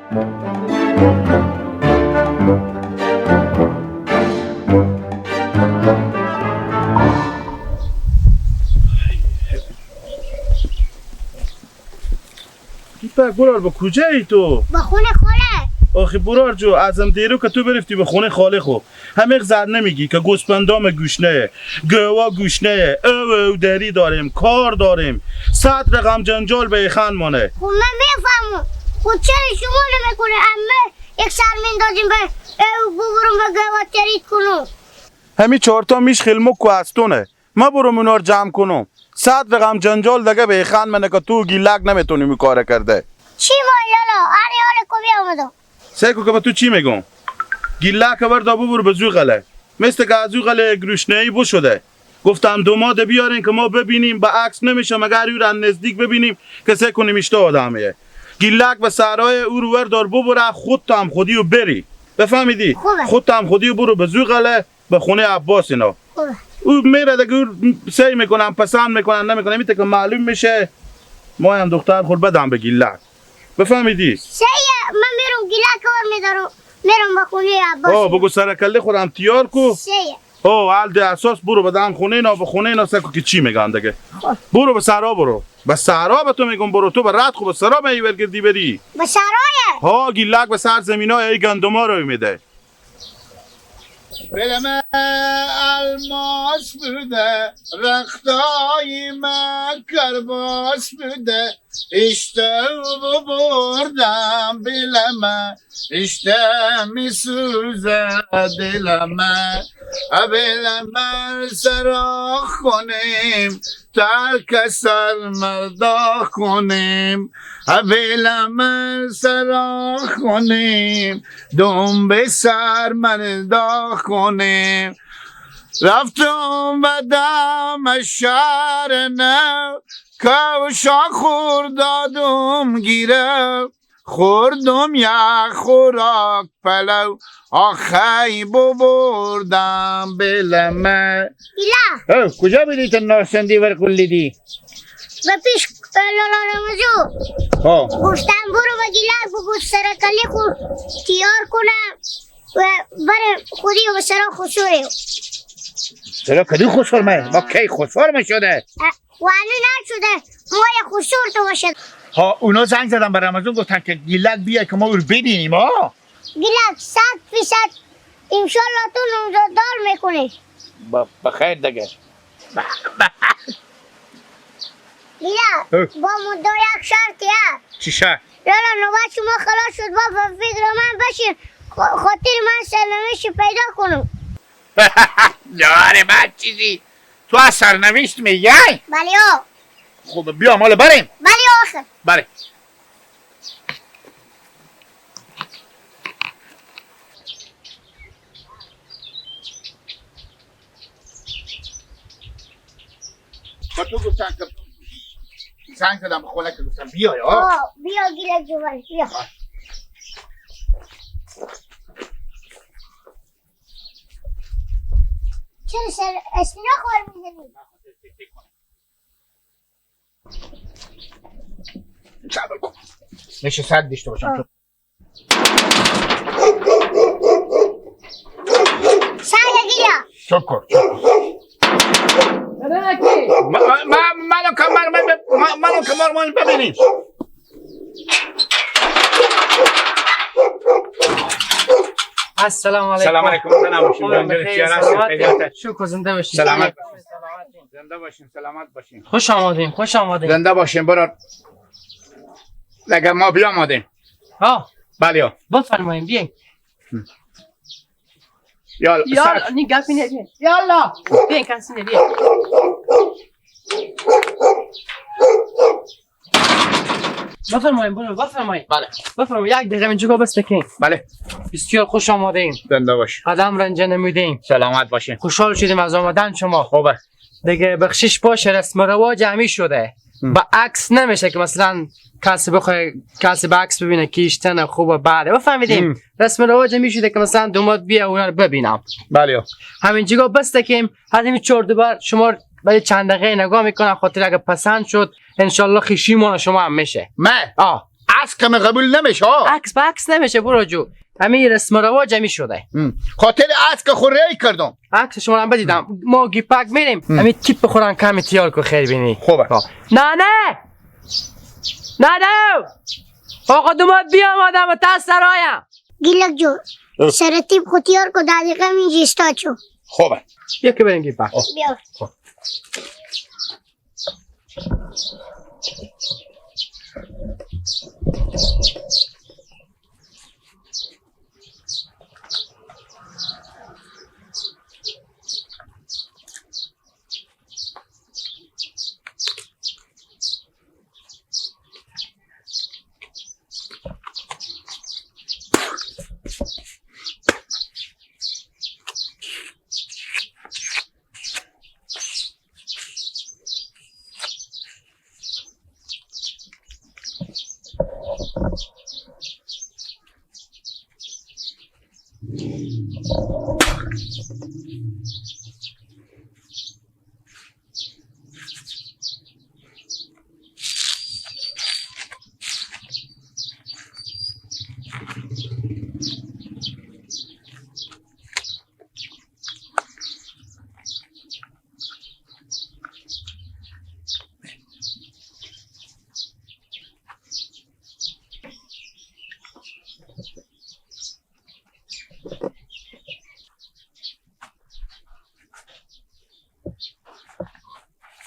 برار با کجایی تو؟ با خونه خاله. آخه برار جو ازم دیرو که تو برفتی به خونه خاله خو همه زر نمیگی که گوسپندام گوشنه گوا گوشنه او دری داریم کار داریم 100 رقم جنجال به خان مانه. خب من میفهمم خود چرا شما نمیکنه امه یک سر میندازیم به او ببرم به گوا ترید کنم. همین 4 تا میش خلمک و استونه ما برم اونار جمع کنم 100 رقم جنجال دیگه به خان منه که تو گیلک نمیتونی می کار کرده. چی ما یالا آره حال کبی آمدم سیکو که با تو چی میگم گیلک بردا ببر به زوغله مثل که از زوغله گروشنهی بو شده گفتم دوماده بیارین که ما ببینیم به عکس نمیشه مگر او را نزدیک ببینیم که سیکو نمیشته آدمیه گیلک به سرای او رو وردار ببره خود تا هم خودی رو بری بفهمیدی خود تا هم خودی رو برو به زوغله به خونه عباس اینا خوبه او میره دیگه سی میکنن پسند میکنن نمیکنن میته که معلوم میشه ما هم دختر خود بدم به گیلک بفهمیدی سیه من میرم گیلک کار میدارم میرم به خونه عباس بگو سرکله خودم تیار کو سیه حال ده اساس برو بدم خونه اینا به خونه اینا سکو که چی میگن دیگه برو به سرا برو به سرا به تو میگم برو تو به رد خوب به سرا می برگردی بری به سرایه ها گیلک به سر زمینا ای گندما رو میده بلمه الماس بوده رختای من کرباس بوده اشته بردم بلمه اشته می سوزه دلمه بلمه سراخ کنیم ترک سر مرداخ کنیم بلمه سراخ کنیم دنبه سر مرداخ کنیم رفتم بدم شهر نو کوشا خوردادم گیره خوردم یک خوراک پلو آخی ببردم بلمه ایلا کجا بیدی تا نارسندی ور کلیدی؟ به پیش لالا رمزو گفتم برو به گیلک بگو سرکلی خود تیار کنم و بره خودی و به سرا خسوره سرا کدو خسور مه؟ با کی خسور ما شده؟ وانو نشده مای خسور تو باشه ها اونا زنگ زدن به رمضان گفتن که گیلک بیای که ما او رو ببینیم ها گیلک 100% انشالله تو نوزاددار میکنه بخیر دیگه گیلک با مدو یک شرطی هست چی شرط؟ لالا نوبت شما خلاص شد با فکر من بشین خاطر من سرنوشت پیدا کنم داره بعد چیزی تو از سرنوشت میگی؟ بله آه خب بیا مال بریم بله آخر بله با تو گفتن که زنگ زدم به خونه که گفتم بیای بیا گیلک جوان بیا چرا سر اسمینا خوار میزنی؟ صبر کن میشه صد دیشته باشم سعی گیلا شکر منو کمر ببینیم السلام علیکم. سلام علیکم. شکر زنده باشین. سلامت باشین. زنده باشین. سلامت باشین. خوش آمدین. خوش آمدین. زنده باشین. برو. لگه ما بیامدیم. ها. بله. بفرمایید بیاین. یالا. یالا نی گپی نگین. یالا. بیاین کسی بیاین. بفرمایید برو بفرمایید. بله. بفرمایید یک دقیقه اینجا بس بکین. بله. بسیار خوش آمدین. زنده باشین. قدم رنج نمیدین. سلامت باشین. خوشحال شدیم از آمدن شما. خوبه. دیگه بخشش باشه رسم و رواج همی شده. با عکس نمیشه که مثلا کسی بخواه کسی به عکس ببینه کیشتن خوبه بله بفهمیدیم رسم و رواج همی شده که مثلا دوماد بیا اونا رو ببینم بله همین جگاه بسته که همین 4 بار شما برای چند دقیقه نگاه میکنم خاطر اگه پسند شد انشالله خیشیمون شما هم میشه من عکس که قبول نمیشه ها. عکس به عکس نمیشه برو جو. همین رسم و رواج همی شده. خاطر عکس که خوری کردم. عکس شما هم بدیدم. ما گیپک میریم. همین تیپ بخورن کمی تیار کو خیر بینی. خوبه. نه نه. نه نه. آقا دومات بیام آدم تا سرایم. گیلک جو سرتیب خودیار کو دقیقه می جستا چو. خوبه. بیا که بریم گیپک. بیا.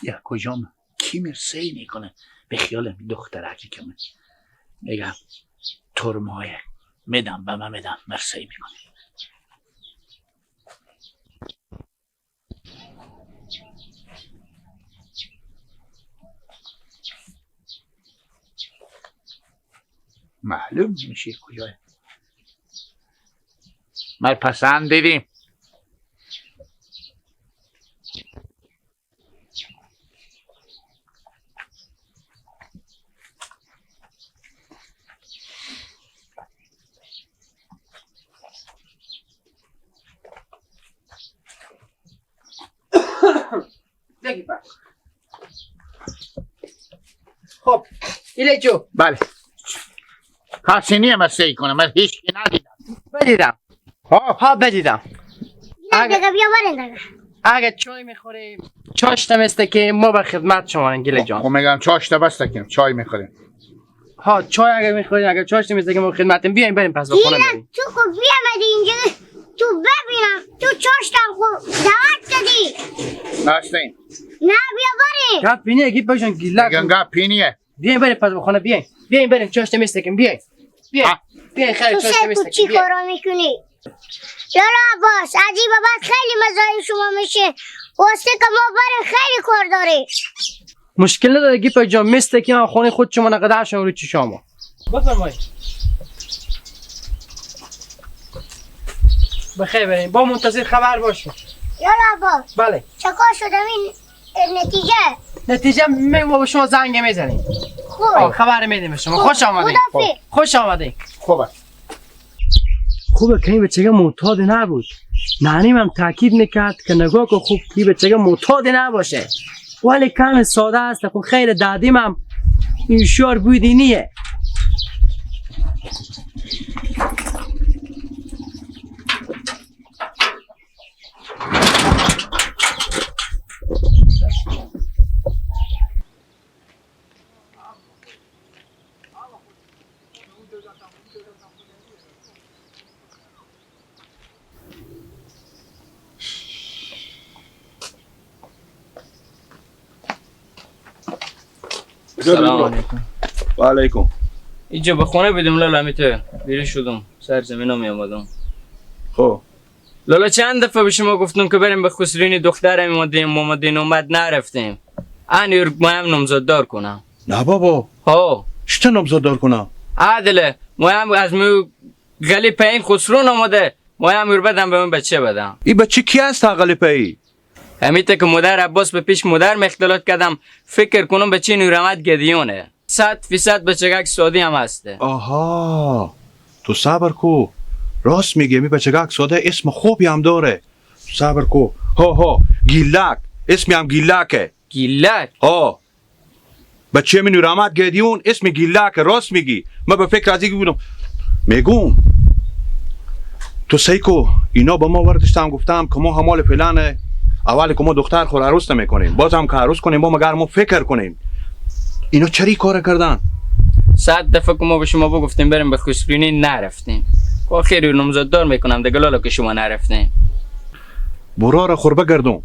یا کجام کی مرسی میکنه به خیال دخترکی که من میگم ترمایه میدم به من میدم مرسی میکنه. معلوم میشه کجاه من پسند دیدیم. خب ایله جو. بله کسی نیه مرسی کنه من هیچ کی ندیدم. بدیدم. ها بدیدم. گیلک دیگه بیا برین دیگه. اگه چای میخوریم چاشت مثل که ما به خدمت شما گیلک جان. خب میگم چاشته بسته کنیم چای میخوریم. ها چای اگه میخوریم اگه چاشت مثل که ما خدمتیم بیایم بریم پس بخونه گیلک بریم. تو خب بیامدی اینجا تو ببینم تو چاشتم خب دعوت دادی. نستیم نه بیا بریم. گپ بینی اگه باشن گیلک. میگم گپ پینیه. بیایم بریم پس بخونه بیایم. بیایم بریم چاشت مثل که بیایم. بیایم. بیایم خیلی تو چاشت سه مثل تو چی که بیایم. کارا میکنی؟ یالا عباس عجیبه بعد خیلی مزاحم شما میشه. واسه که ما بریم خیلی کار داریم. مشکل نداره گیپ جان مثل که من خونه خود شما نقدر شما رو چی شما. بفرمایید. بخیر بریم با منتظر خبر باشیم. یالا عباس بله. چه کار شده این نتیجه ما به شما زنگ میزنیم. خوب خبر میدیم به شما. خوش آمدین. خوش آمدین. خوبه. خوبه که این بچه معتاد نبود. نانی من تاکید میکرد که نگاه که خوب که بچه معتاد نباشه. ولی کم ساده است. خب خیر دادیم هم این شعر بودینیه. سلام علیکم. و علیکم. اینجا به خونه بدیم لالا میته بیرون شدم سر زمین ها می آمدم. خب لالا چند دفعه به شما گفتم که بریم به خسرین دختر محمدین اومد نرفتیم. آن مهم نمزاد دار کنم. نه بابا ها چطور نمزاد دار کنم؟ عادله مهم از مو گلی پایین خسرون آمده مهم بدم به من بچه بدم. این بچه کی هست عقل پی؟ همیته که مادر عباس به پیش مادر مختلط کردم فکر کنم بچه نورمت گدیونه 100% بچگک سعودی هم هسته. آها تو صبر کو راست میگه می بچگک ساده اسم خوبی هم داره. صبر کو. ها گیلک اسمی هم گیلکه. گیلک؟ ها بچه من نورآمد گدیون اسم گیلا که راست میگی. من به فکر از اینکه بودم میگم تو سیکو اینا با ما وردشتم گفتم که ما همال فلانه اولی که ما دختر خور عروس نمیکنیم بازم که عروس کنیم با مگر ما فکر کنیم اینا چری کار کردن 100 دفعه که ما به شما بگفتیم بریم به خسرونی نرفتیم. آخر نامزددار میکنم دیگه لالا که شما نرفتیم. برا را خور بگردم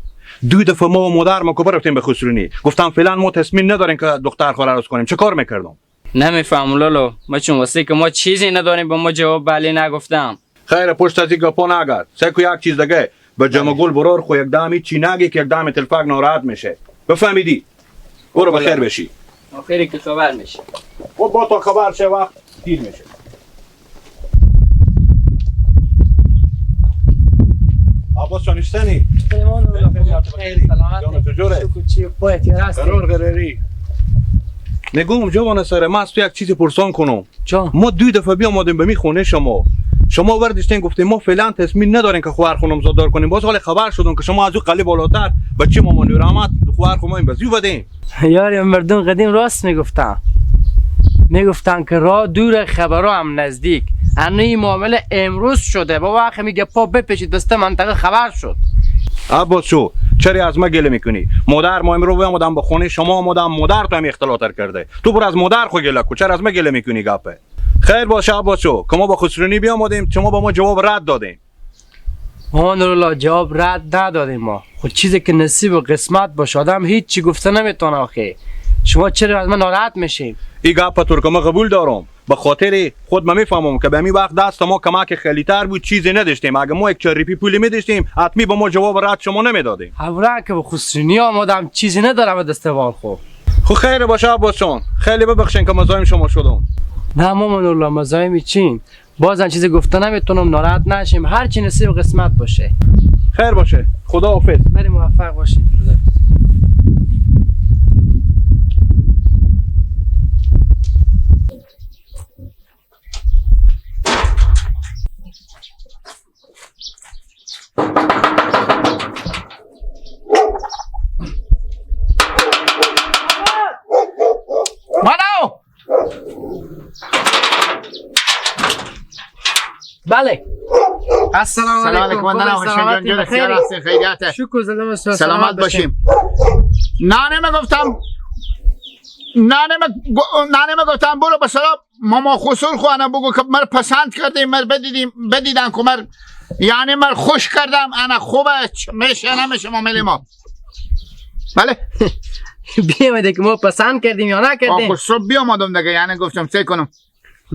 2 دفعه ما و مادر ما که برفتیم به خسرونی گفتم فلان ما تصمیم نداریم که دختر خور عروس کنیم چه کار میکردم نمیفهم لالا ما چون واسه که ما چیزی نداریم به ما جواب بله نگفتم. خیر پشت از این گپا نگرد سیکو یک چیز دیگه به جمع گل برار خو یک دمی چی نگی که یک دم تلفاق ناراحت میشه بفهمیدی برو بخیر بشی آخری که خبر میشه. خب با تو خبر شه وقت دیر میشه عباس جان اشتنی نگوم جوان سر ما از تو یک چیزی پرسان کنم ما 2 دفعه بیامدیم به می خونه شما وردشتین گفتیم ما فعلا تصمیم نداریم که خواهر خونم زادار کنیم باز حال خبر شدم که شما از او قلی بالاتر بچه ما نورآمد خواهر خونم این بزیو بدیم یاری مردم قدیم راست میگفتن که راه دور خبرها هم نزدیک. انا این معامله امروز شده با وقت میگه پا بپیچید بسته منطقه خبر شد. عباس شو چری از ما گله میکنی مادر ما امروز اومدم به خونه شما اومدم مادر تو هم اختلاط کرده تو برو از مادر خو گله کو چرا از ما گله میکنی گپه خیر باشه عباس شو که ما با خسرونی بیامدیم شما با ما جواب رد دادین الله جواب رد ندادیم ما خود چیزی که نصیب و قسمت باشه آدم هیچ چی گفته نمیتونه آخه شما چرا از من ناراحت میشین این گپ تو که ما قبول دارم به خاطر خود من میفهمم که به می وقت دست ما کمک خیلی تر بود چیزی نداشتیم اگه ما یک چریپی پولی میداشتیم حتمی با ما جواب رد شما نمیدادیم حوره که به خسرونی آمدم چیزی ندارم دستوال خو خیر باشه عباس جان خیلی ببخشین که مزاحم شما شدم نه مامان الله مزاحم چین بازم چیزی گفته نمیتونم ناراحت نشیم هر چی نصیب و قسمت باشه خیر باشه خدا حافظ بریم موفق باشیم بله السلام علیکم شکر زنده سلامت باشیم نه نمیگفتم برو به سلام ماما خسور خواهنم بگو که مر پسند کردیم مر بدیدن که مر یعنی مر خوش کردم انا خوبه میشه نمیشه معامله ما بله بیامده که ما پسند کردیم یا نکردیم صبح بیامدم دیگه یعنی گفتم چه کنم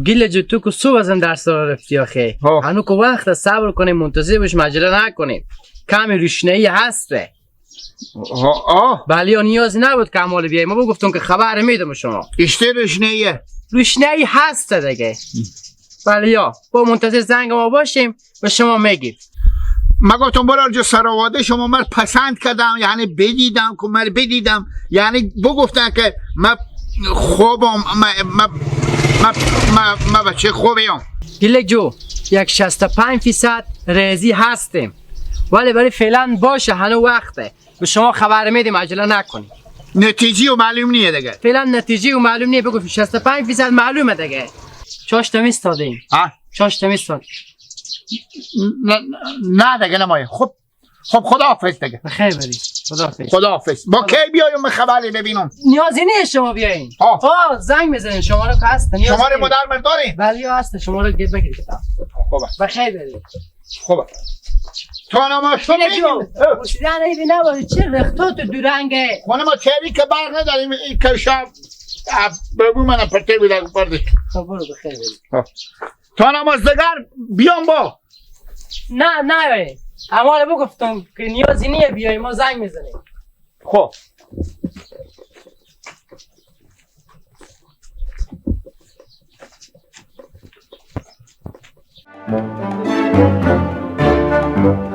گیله جو تو که صبح ازم درس را رفتی آخه هنو که وقت صبر کنیم منتظر باشیم عجله نکنیم کمی روشنایی هسته بله نیازی نبود که عمال بیایی ما بگفتم که خبر میدم شما اشته روشنایی هسته دیگه بله یا با منتظر زنگ ما باشیم و شما میگید ما گفتم برای جو سراواده شما مر پسند کردم یعنی بدیدم یعنی بگفتن که ما خوبم ما بچه خوبیم گیلک جو 65% ریزی هستیم ولی برای فعلا باشه هنو وقته به شما خبر میدیم عجله نکنیم نتیجه و معلوم نیه دیگه فعلا نتیجه و معلوم نیه بگو 65% معلومه دیگه چاش تمیز دادیم چاش تمیز دادیم نه دیگه نمایه خب خدا حافظ دیگه بخیر بریم خدا حافظ با کی بیایم خبری ببینم نیازی نیست شما بیاین زنگ میزنین شما رو که هست شماره مادر مرد دارین بله هست شما رو گید بگیرید خوبه بخیر بریم خوبه تو نماشو میگم پوشیدن ایدی نباید چه رختات دورنگه خونه ما چهری که برق نداریم این کشم بگو من پرته بیدن پرده خب برو بخیر بریم تو نمازدگر بیام با نه اما بگفتم که نیازی نیه بیایی ما زنگ میزنیم خب Thank you.